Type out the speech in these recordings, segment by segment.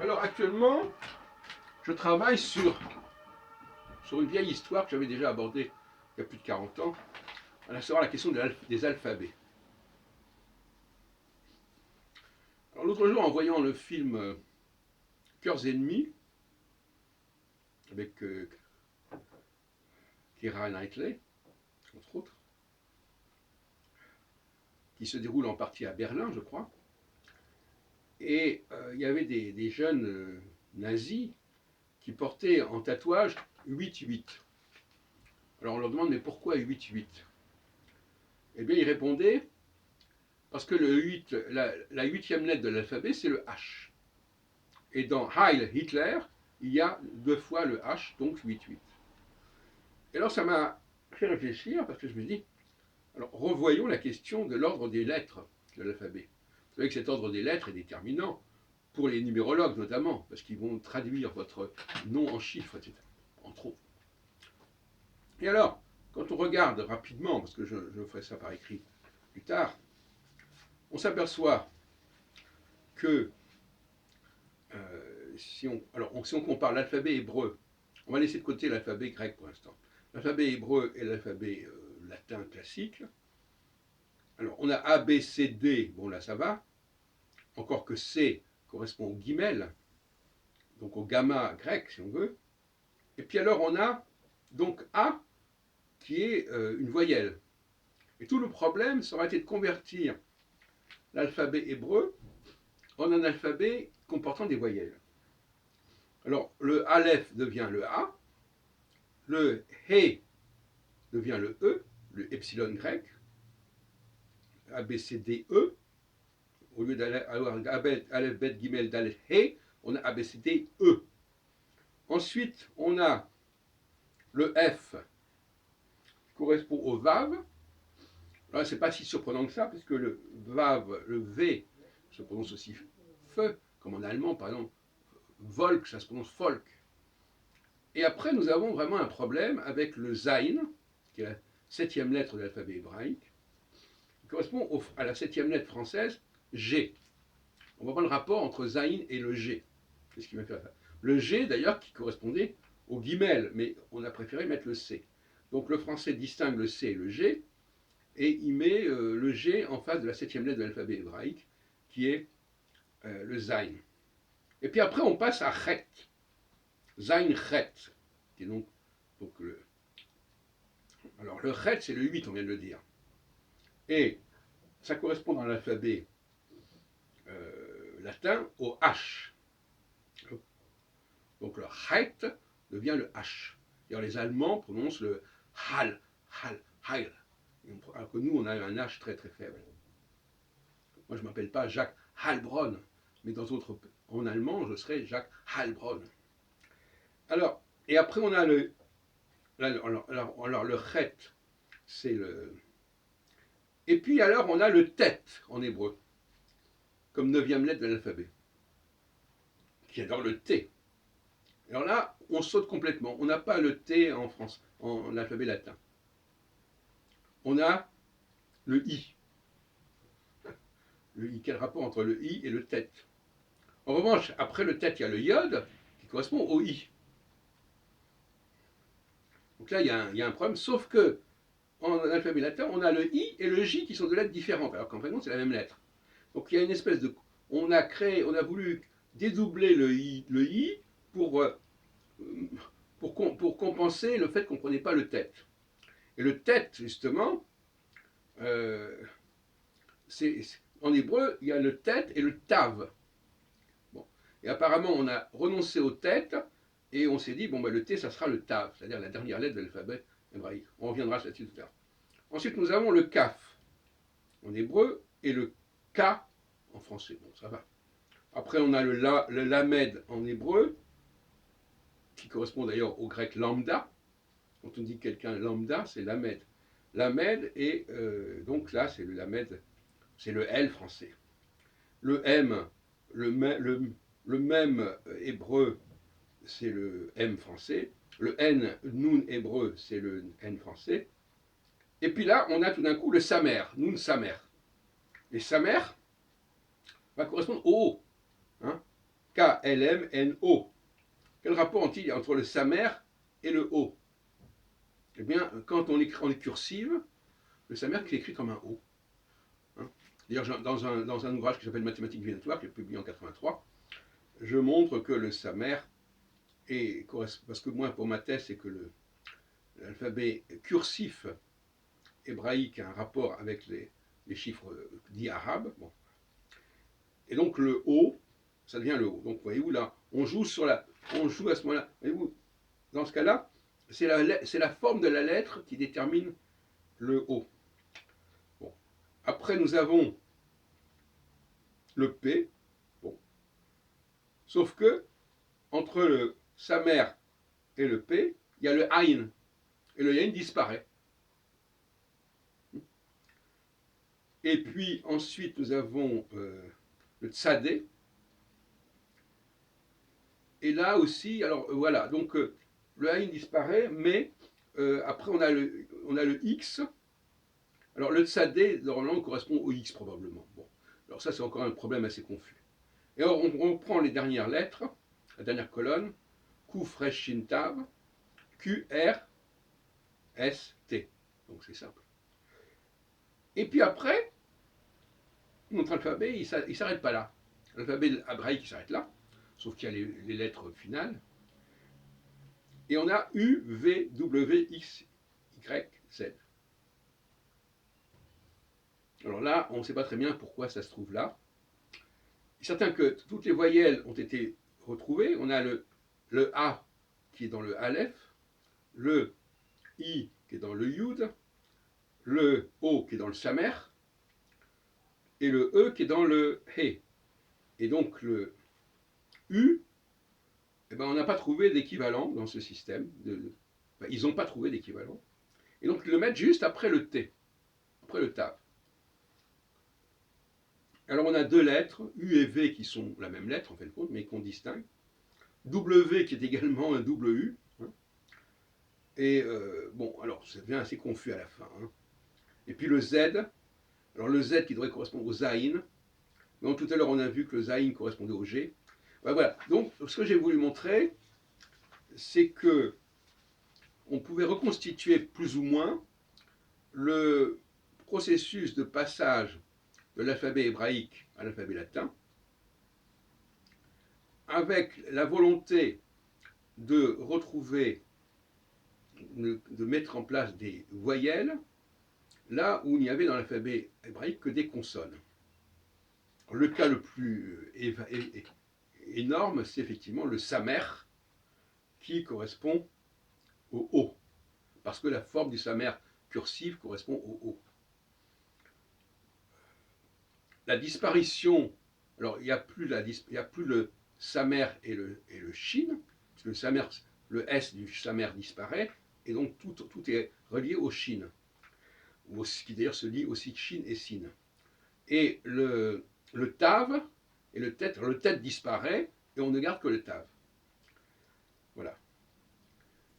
Alors actuellement, je travaille sur une vieille histoire que j'avais déjà abordée il y a plus de 40 ans, à savoir la question des alphabets. Alors l'autre jour, en voyant le film Cœurs ennemis, avec Keira Knightley, entre autres, qui se déroule en partie à Berlin, je crois, et il y avait des jeunes nazis qui portaient en tatouage 8-8. Alors on leur demande, mais pourquoi 8-8? Eh bien, ils répondaient, parce que le 8, la huitième lettre de l'alphabet, c'est le H. Et dans Heil Hitler, il y a 2 fois le H, donc 8-8. Et alors ça m'a fait réfléchir, parce que je me dis, alors revoyons la question de l'ordre des lettres de l'alphabet. Vous savez que cet ordre des lettres est déterminant, pour les numérologues notamment, parce qu'ils vont traduire votre nom en chiffres, etc. Entre autres. Et alors, quand on regarde rapidement, parce que je ferai ça par écrit plus tard, on s'aperçoit que si on compare l'alphabet hébreu, on va laisser de côté l'alphabet grec pour l'instant, l'alphabet hébreu et l'alphabet latin classique. Alors on a A, B, C, D, bon là ça va, encore que C correspond au guimel, donc au gamma grec si on veut. Et puis alors on a donc A qui est une voyelle. Et tout le problème, ça aurait été de convertir l'alphabet hébreu en un alphabet comportant des voyelles. Alors le Aleph devient le A, le He devient le epsilon grec, A, B, C, D, E. Au lieu d'avoir Aleph, Bet, Gimel, Dalet, He, on a A, B, C, D, E. Ensuite, on a le F qui correspond au Vav. Là, c'est pas si surprenant que ça, puisque le Vav, le V, se prononce aussi Feu, comme en allemand, par exemple, Volk, ça se prononce Folk. Et après, nous avons vraiment un problème avec le Zain, qui est la 7e lettre de l'alphabet hébraïque, qui correspond à la 7e lettre française, G. On va voir le rapport entre Zain et le G. C'est ce qui m'a fait ça. Le G, d'ailleurs, qui correspondait au guimel, mais on a préféré mettre le C. Donc le français distingue le C et le G, et il met le G en face de la 7e lettre de l'alphabet hébraïque, qui est le Zain. Et puis après, on passe à Chet. Zain Chet, qui est donc le. Alors le Chet, c'est le 8, on vient de le dire. Et ça correspond dans l'alphabet latin au H. Donc le Chet devient le H. D'ailleurs, les Allemands prononcent le Hal, Hal, Heil. Alors que nous, on a un H très très faible. Moi, je ne m'appelle pas Jacques Heilbronn, mais en allemand, je serais Jacques Heilbronn. Alors, et après, on a le. Alors le Chet, c'est le. Et puis alors, on a le Tet en hébreu, comme 9e lettre de l'alphabet, qui est dans le T. Alors là, on saute complètement. On n'a pas le T en France, en alphabet latin. On a le I. Le I, quel rapport entre le I et le Tet? En revanche, après le Tet, il y a le Yod, qui correspond au I. Donc là, il y a un problème, sauf que en alphabet latin, on a le I et le J qui sont deux lettres différentes, alors qu'en fait, c'est la même lettre. Donc il y a une espèce de. On a voulu dédoubler le I pour compenser le fait qu'on ne prenait pas le Tet. Et le Tet, justement, en hébreu, il y a le Tet et le Tav. Bon. Et apparemment, on a renoncé au Tet et on s'est dit, bon, le T, ça sera le Tav, c'est-à-dire la dernière lettre de l'alphabet hébraïque. On reviendra là-dessus tout à l'heure. Ensuite, nous avons le Kaf en hébreu et le K en français. Bon, ça va. Après, on a le Lamed en hébreu, qui correspond d'ailleurs au grec lambda. Quand on dit quelqu'un lambda, c'est Lamed. Lamed, et donc là, c'est le Lamed, c'est le L français. Le M, le même hébreu, c'est le M français. Le N, Nun hébreu, c'est le N français. Et puis là, on a tout d'un coup le Samer, Nun Samer. Et Samer va correspondre au O. Hein, K-L-M-N-O. Quel rapport ont-ils entre le samer et le O? Eh bien, quand on écrit en cursive, le samer qui est écrit comme un O. Hein. D'ailleurs, dans un ouvrage qui s'appelle Mathématiques divinatoire, qui est publié en 83, je montre que le samer est, parce que moi, pour ma thèse, c'est que l'alphabet cursif hébraïque a un rapport avec les chiffres dits arabes. Bon. Et donc le O, ça devient le O. Donc voyez-vous là, on joue à ce moment-là. Voyez-vous, dans ce cas-là, c'est la forme de la lettre qui détermine le O. Bon. Après, nous avons le P. Bon. Sauf que, entre le samer et le P, il y a le Aïn. Et le Aïn disparaît. Et puis, ensuite, nous avons le Tzadé. Et là aussi, alors voilà, donc le Aïn disparaît, mais après on a le X. Alors le Tzadé, normalement, correspond au X probablement. Bon. Alors ça, c'est encore un problème assez confus. Et alors on prend les dernières lettres, la dernière colonne, Q, Fresh, Shin, Tav, Q, R, S, T. Donc c'est simple. Et puis après, notre alphabet, il ne s'arrête pas là. L'alphabet hébraïque, il s'arrête là, sauf qu'il y a les lettres finales. Et on a U, V, W, X, Y, Z. Alors là, on ne sait pas très bien pourquoi ça se trouve là. Il est certain que toutes les voyelles ont été retrouvées. On a le A qui est dans le Aleph, le I qui est dans le Yud, le O qui est dans le Samer, et le E qui est dans le He. Et donc le U, eh ben, on n'a pas trouvé d'équivalent dans ce système. Ils n'ont pas trouvé d'équivalent. Et donc ils le mettent juste après le T, après le Tav. Alors on a deux lettres, U et V, qui sont la même lettre en fin de compte, mais qu'on distingue. W qui est également un double U. Hein. Et bon, alors ça devient assez confus à la fin. Hein. Et puis le Z, alors le Z qui devrait correspondre au Zaïn. Donc tout à l'heure on a vu que le Zaïn correspondait au G. Ben, voilà, donc ce que j'ai voulu montrer, c'est que on pouvait reconstituer plus ou moins le processus de passage de l'alphabet hébraïque à l'alphabet latin, avec la volonté de retrouver, de mettre en place des voyelles, là où il n'y avait dans l'alphabet hébraïque que des consonnes. Le cas le plus énorme, c'est effectivement le samer, qui correspond au O, parce que la forme du samer cursive correspond au O. La disparition, alors il n'y a plus le samer et le shin, parce que le S du samer disparaît, et donc tout est relié au shin, qui d'ailleurs se lit aussi shin et sin. Et le tav et le tet disparaît, et on ne garde que le tav. Voilà.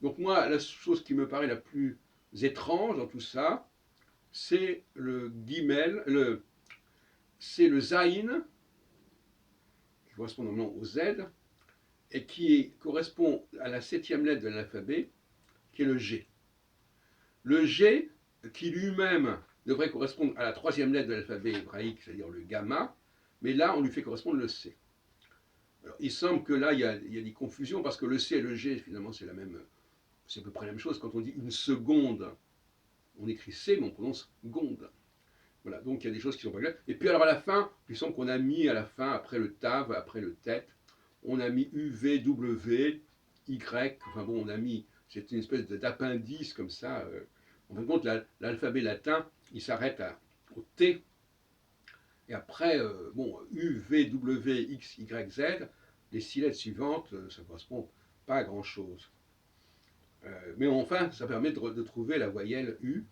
Donc moi, la chose qui me paraît la plus étrange dans tout ça, c'est le guimel, c'est le zaïn, qui correspond normalement au Z, et qui correspond à la 7e lettre de l'alphabet, qui est le G. Le G, qui lui-même devrait correspondre à la 3e lettre de l'alphabet hébraïque, c'est-à-dire le gamma, mais là, on lui fait correspondre le C. Alors, il semble que là, il y a des confusions, parce que le C et le G, finalement, c'est à peu près la même chose. Quand on dit une seconde, on écrit C, mais on prononce gonde. Voilà, donc il y a des choses qui sont pas claires. Et puis alors à la fin, il semble qu'on a mis à la fin, après le tav, après le tet, on a mis U, V, W, Y, enfin bon, on a mis, c'est une espèce d'appendice comme ça. En fin de compte, l'alphabet latin, il s'arrête au T. Et après, bon, U, V, W, X, Y, Z, les 6 lettres suivantes, ça ne correspond pas à grand-chose. Mais enfin, ça permet de trouver la voyelle U,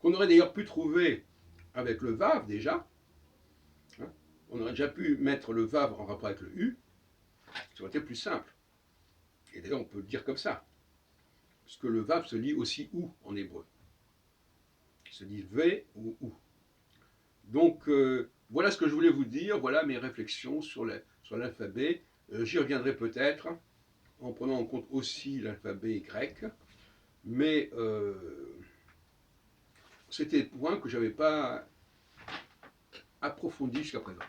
qu'on aurait d'ailleurs pu trouver avec le Vav déjà. Hein. On aurait déjà pu mettre le Vav en rapport avec le U, ça aurait été plus simple. Et d'ailleurs, on peut le dire comme ça, parce que le Vav se lit aussi OU en hébreu. Il se dit V ou OU. Donc, Voilà ce que je voulais vous dire, voilà mes réflexions sur l'alphabet. J'y reviendrai peut-être en prenant en compte aussi l'alphabet grec, mais c'était le point que je n'avais pas approfondi jusqu'à présent.